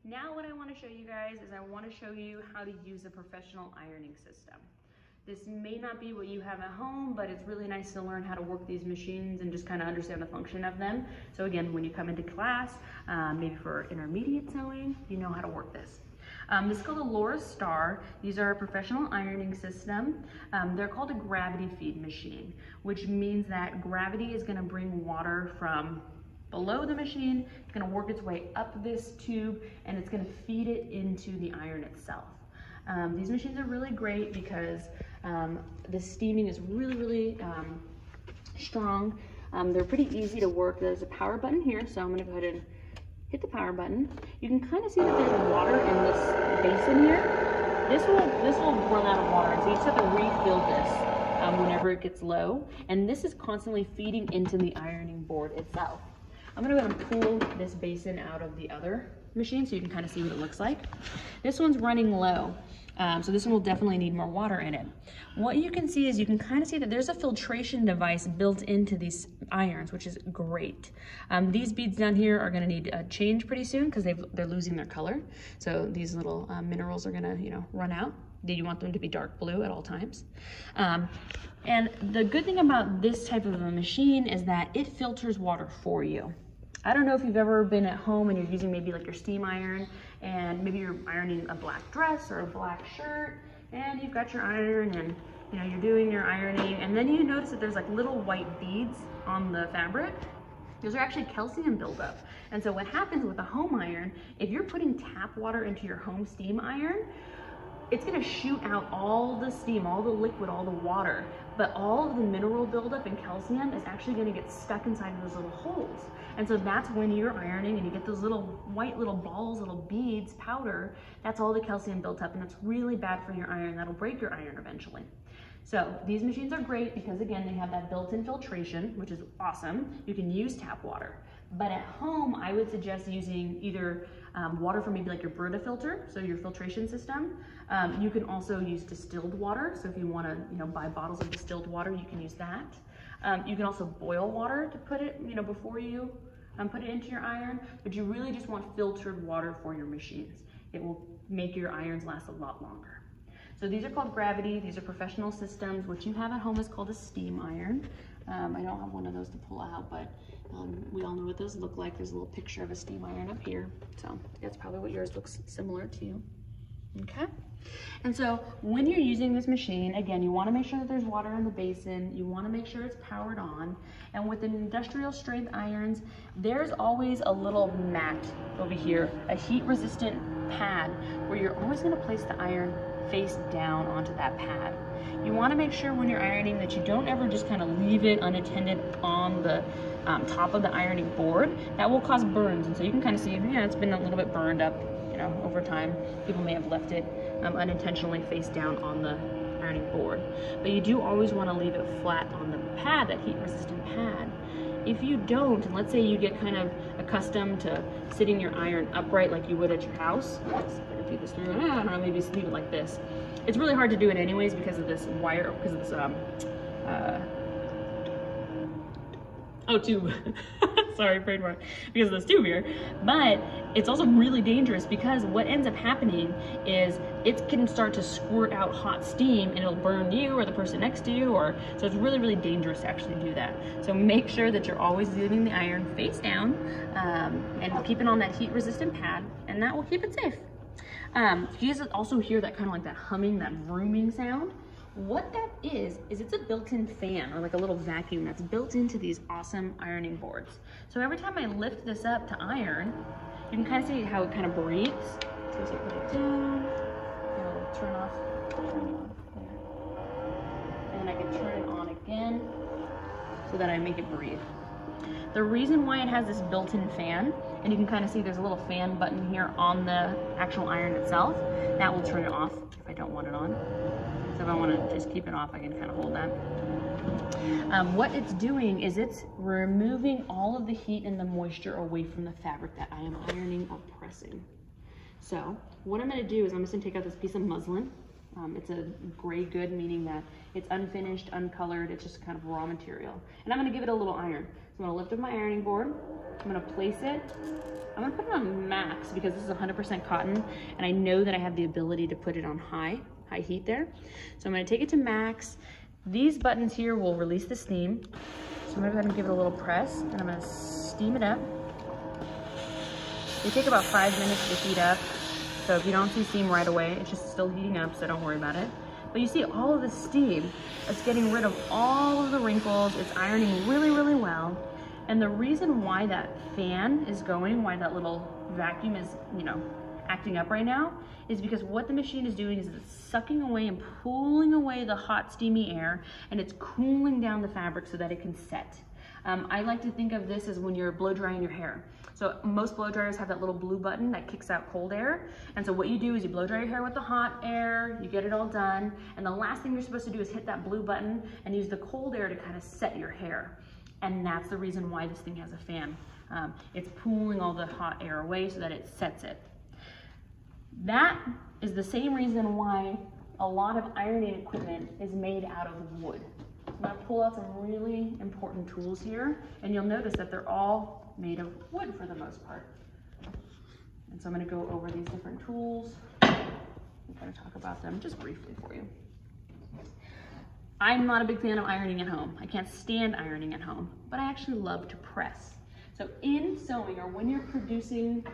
Now what I want to show you guys is I want to show you how to use a professional ironing system. This may not be what you have at home, but it's really nice to learn how to work these machines and just kind of understand the function of them. So again, when you come into class, maybe for intermediate sewing, you know how to work this. This is called a Laura Star. These are a professional ironing system. They're called a gravity feed machine, which means that gravity is going to bring water from below the machine. It's going to work its way up this tube and it's going to feed it into the iron itself. These machines are really great because the steaming is really strong. They're pretty easy to work. There's a power button here, so I'm going to go ahead and hit the power button. You can kind of see that there's water in this basin here. This will run out of water, and so you just have to refill this whenever it gets low. And this is constantly feeding into the ironing board itself. I'm going to go ahead and pull this basin out of the other machine so you can kind of see what it looks like. This one's running low, so this one will definitely need more water in it. What you can see is you can kind of see that there's a filtration device built into these irons, which is great. These beads down here are going to need a change pretty soon because they're losing their color. So these little minerals are going to, run out. You want them to be dark blue at all times. And the good thing about this type of a machine is that it filters water for you. I don't know if you've ever been at home and you're using maybe like your steam iron and maybe you're ironing a black dress or a black shirt and you've got your iron and you're doing your ironing and then you notice that there's like little white beads on the fabric. Those are actually calcium buildup. And so what happens with a home iron, if you're putting tap water into your home steam iron, it's going to shoot out all the steam, all the liquid, all the water, but all of the mineral buildup and calcium is actually going to get stuck inside of those little holes. And so that's when you're ironing and you get those little white little balls, little beads, powder, that's all the calcium built up and that's really bad for your iron. That'll break your iron eventually. So these machines are great because again, they have that built-in filtration, which is awesome. You can use tap water. But at home, I would suggest using either water from maybe like your Brita filter, so your filtration system. You can also use distilled water. So if you want to, buy bottles of distilled water, you can use that. You can also boil water to put it, before you put it into your iron. But you really just want filtered water for your machines. It will make your irons last a lot longer. So these are called Gravity. These are professional systems. What you have at home is called a steam iron. I don't have one of those to pull out, but we all know what those look like. There's a little picture of a steam iron up here. So that's probably what yours looks similar to. Okay. And so when you're using this machine, again, you want to make sure that there's water in the basin. You want to make sure it's powered on. And with industrial strength irons, there's always a little mat over here, a heat resistant pad where you're always going to place the iron face down onto that pad. You want to make sure when you're ironing that you don't ever just kind of leave it unattended on the top of the ironing board. That will cause burns, and so you can kind of see, it's been a little bit burned up, over time. People may have left it unintentionally face down on the ironing board. But you do always want to leave it flat on the pad, that heat resistant pad. If you don't, and let's say you get kind of accustomed to sitting your iron upright like you would at your house, let's feed this through, I don't know, maybe leave it like this. It's really hard to do it anyways because of this wire, because of this tube. Sorry, trademark. Because of this tube here. But it's also really dangerous because what ends up happening is it can start to squirt out hot steam and it'll burn you or the person next to you, so it's really dangerous to actually do that. So make sure that you're always leaving the iron face down and keep it on that heat resistant pad, and that will keep it safe. You guys also hear that kind of like that humming, that vrooming sound. What that is it's a built-in fan or like a little vacuum that's built into these awesome ironing boards. So every time I lift this up to iron, you can kind of see how it kind of breathes. So as I put it down, it'll turn off, turn on there. And then I can turn it on again so that I make it breathe. The reason why it has this built-in fan, and you can kind of see there's a little fan button here on the actual iron itself, that will turn it off if I don't want it on. So if I want to just keep it off, I can kind of hold that. What it's doing is it's removing all of the heat and the moisture away from the fabric that I am ironing or pressing. So what I'm going to do is I'm just going to take out this piece of muslin, It's a gray good, meaning that it's unfinished, uncolored, it's just kind of raw material. And I'm gonna give it a little iron. So I'm gonna lift up my ironing board, I'm gonna place it, I'm gonna put it on max because this is 100% cotton, and I know that I have the ability to put it on high heat there. So I'm gonna take it to max. These buttons here will release the steam. So I'm gonna go ahead and give it a little press, and I'm gonna steam it up. They take about 5 minutes to heat up. So if you don't see steam right away, it's just still heating up, so don't worry about it. But you see all of the steam, it's getting rid of all of the wrinkles, it's ironing really, really well. And the reason why that fan is going, why that little vacuum is, acting up right now, is because what the machine is doing is it's sucking away and pulling away the hot, steamy air, and it's cooling down the fabric so that it can set. I like to think of this as when you're blow drying your hair. So most blow dryers have that little blue button that kicks out cold air. And so what you do is you blow dry your hair with the hot air, you get it all done. And the last thing you're supposed to do is hit that blue button and use the cold air to kind of set your hair. And that's the reason why this thing has a fan. It's pulling all the hot air away so that it sets it. That is the same reason why a lot of ironing equipment is made out of wood. I'm gonna pull out some really important tools here, and you'll notice that they're all made of wood for the most part. And so I'm gonna go over these different tools. I'm gonna talk about them just briefly for you. I'm not a big fan of ironing at home. I can't stand ironing at home, but I actually love to press. So in sewing, or when you're producing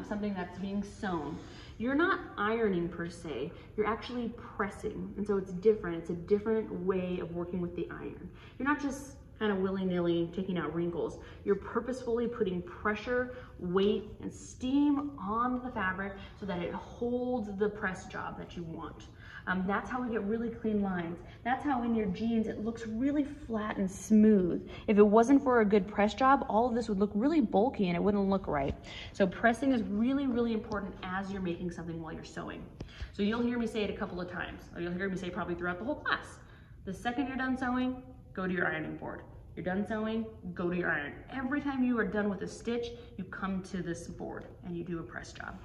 something that's being sewn, you're not ironing per se, you're actually pressing. And so it's different. It's a different way of working with the iron. You're not just kind of willy-nilly taking out wrinkles. You're purposefully putting pressure, weight, and steam on the fabric so that it holds the press job that you want. That's how we get really clean lines. That's how in your jeans it looks really flat and smooth. If it wasn't for a good press job, all of this would look really bulky and it wouldn't look right. So pressing is really, really important as you're making something while you're sewing. So you'll hear me say it a couple of times, or you'll hear me say probably throughout the whole class. The second you're done sewing, go to your ironing board. You're done sewing, go to your iron. Every time you are done with a stitch, you come to this board and you do a press job.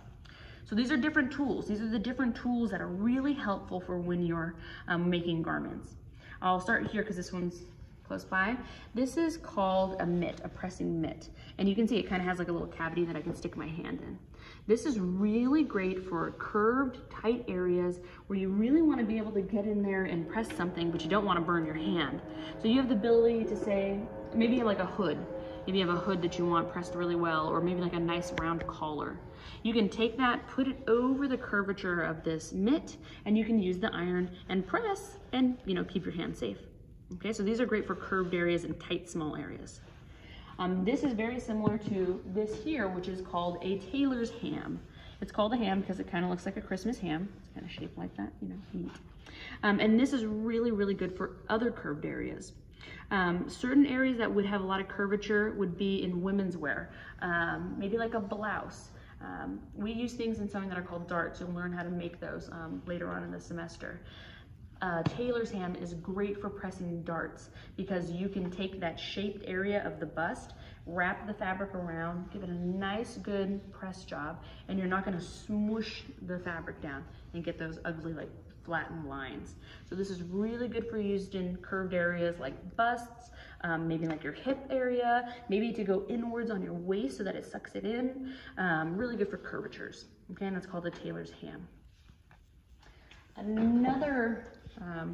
So these are different tools. These are the different tools that are really helpful for when you're making garments. I'll start here because this one's close by. This is called a mitt, a pressing mitt. And you can see it kind of has like a little cavity that I can stick my hand in. This is really great for curved, tight areas where you really want to be able to get in there and press something, but you don't want to burn your hand. So you have the ability to say, maybe you have like a hood. Maybe you have a hood that you want pressed really well, or maybe like a nice round collar. You can take that, put it over the curvature of this mitt, and you can use the iron and press and, keep your hand safe. Okay, so these are great for curved areas and tight, small areas. This is very similar to this here, which is called a tailor's ham. It's called a ham because it kind of looks like a Christmas ham. It's kind of shaped like that, neat. And this is really, really good for other curved areas. Certain areas that would have a lot of curvature would be in women's wear, maybe like a blouse. We use things in sewing that are called darts. You'll learn how to make those later on in the semester. Tailor's ham is great for pressing darts because you can take that shaped area of the bust, wrap the fabric around, give it a nice good press job, and you're not going to smoosh the fabric down and get those ugly like flattened lines. So this is really good for used in curved areas like busts, maybe like your hip area, maybe to go inwards on your waist so that it sucks it in. Really good for curvatures. Okay, and that's called the tailor's ham. Another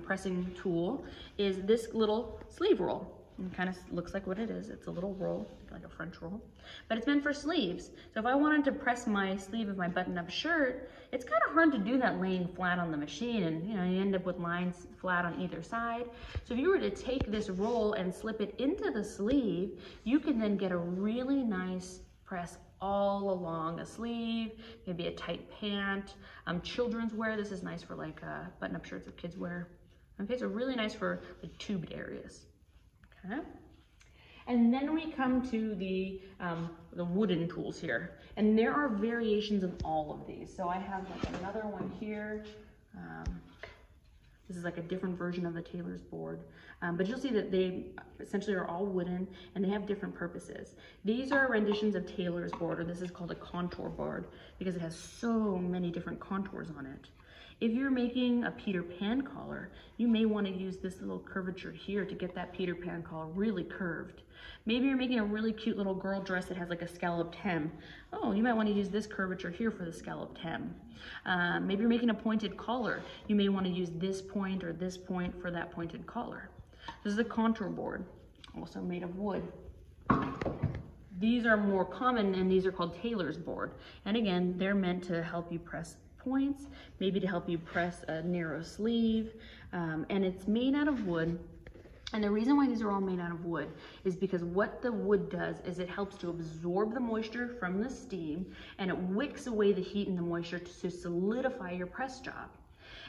pressing tool is this little sleeve roll. It kind of looks like what it is. It's a little roll, like a French roll, but it's meant for sleeves. So if I wanted to press my sleeve of my button-up shirt, it's kind of hard to do that laying flat on the machine, and you end up with lines flat on either side. So if you were to take this roll and slip it into the sleeve, you can then get a really nice press all along a sleeve, maybe a tight pant, children's wear. This is nice for like button-up shirts that kids wear. Okay, so really nice for like tubed areas. Okay, and then we come to the wooden tools here, and there are variations of all of these. So I have like another one here. This is like a different version of the tailor's board, but you'll see that they essentially are all wooden and they have different purposes. These are renditions of tailor's board, or this is called a contour board because it has so many different contours on it. If you're making a Peter Pan collar, you may want to use this little curvature here to get that Peter Pan collar really curved. Maybe you're making a really cute little girl dress that has like a scalloped hem. Oh, you might want to use this curvature here for the scalloped hem. Maybe you're making a pointed collar. You may want to use this point or this point for that pointed collar. This is a contour board, also made of wood. These are more common, and these are called tailor's board. And again, they're meant to help you press points, maybe to help you press a narrow sleeve, and it's made out of wood. And the reason why these are all made out of wood is because what the wood does is it helps to absorb the moisture from the steam, and it wicks away the heat and the moisture to solidify your press job.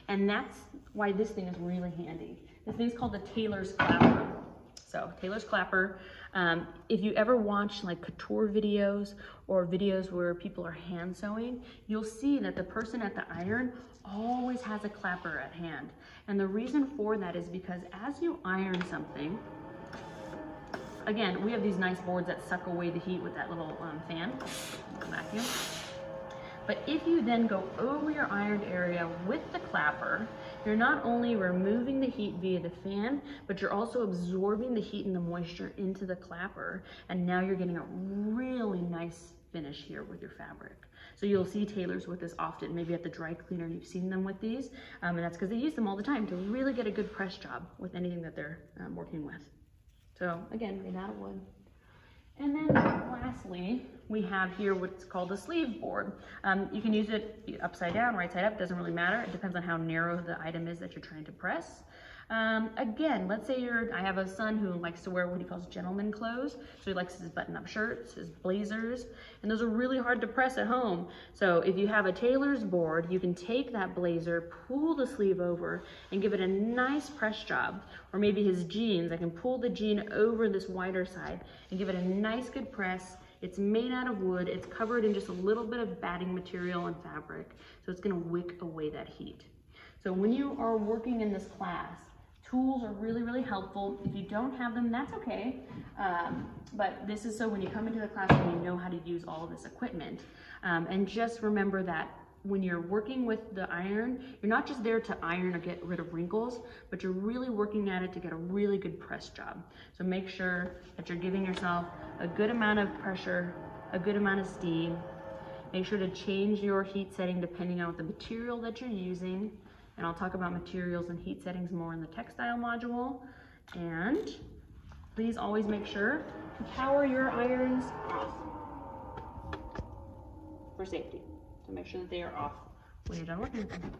And that's why this thing is really handy. This thing's called the tailor's clapper. So tailor's clapper, if you ever watch like couture videos or videos where people are hand sewing, you'll see that the person at the iron always has a clapper at hand. And the reason for that is because as you iron something, again, we have these nice boards that suck away the heat with that little fan, vacuum. But if you then go over your ironed area with the clapper, you're not only removing the heat via the fan, but you're also absorbing the heat and the moisture into the clapper. And now you're getting a really nice finish here with your fabric. So you'll see tailors with this often, maybe at the dry cleaner, you've seen them with these. And that's because they use them all the time to really get a good press job with anything that they're working with. So again, made out of wood. And then lastly, we have here what's called a sleeve board. You can use it upside down, right side up, doesn't really matter. It depends on how narrow the item is that you're trying to press. Again, let's say I have a son who likes to wear what he calls gentleman clothes. So he likes his button-up shirts, his blazers, and those are really hard to press at home. So if you have a tailor's board, you can take that blazer, pull the sleeve over, and give it a nice press job. Or maybe his jeans, I can pull the jean over this wider side and give it a nice good press. It's made out of wood, it's covered in just a little bit of batting material and fabric, so it's gonna wick away that heat. So when you are working in this class, tools are really, really helpful. If you don't have them, that's okay. But this is so when you come into the classroom, you know how to use all of this equipment. And just remember that when you're working with the iron, you're not just there to iron or get rid of wrinkles, but you're really working at it to get a really good press job. So make sure that you're giving yourself a good amount of pressure, a good amount of steam. Make sure to change your heat setting depending on the material that you're using. And I'll talk about materials and heat settings more in the textile module. And please always make sure to power your irons off for safety. So make sure that they are off when you're done working with them.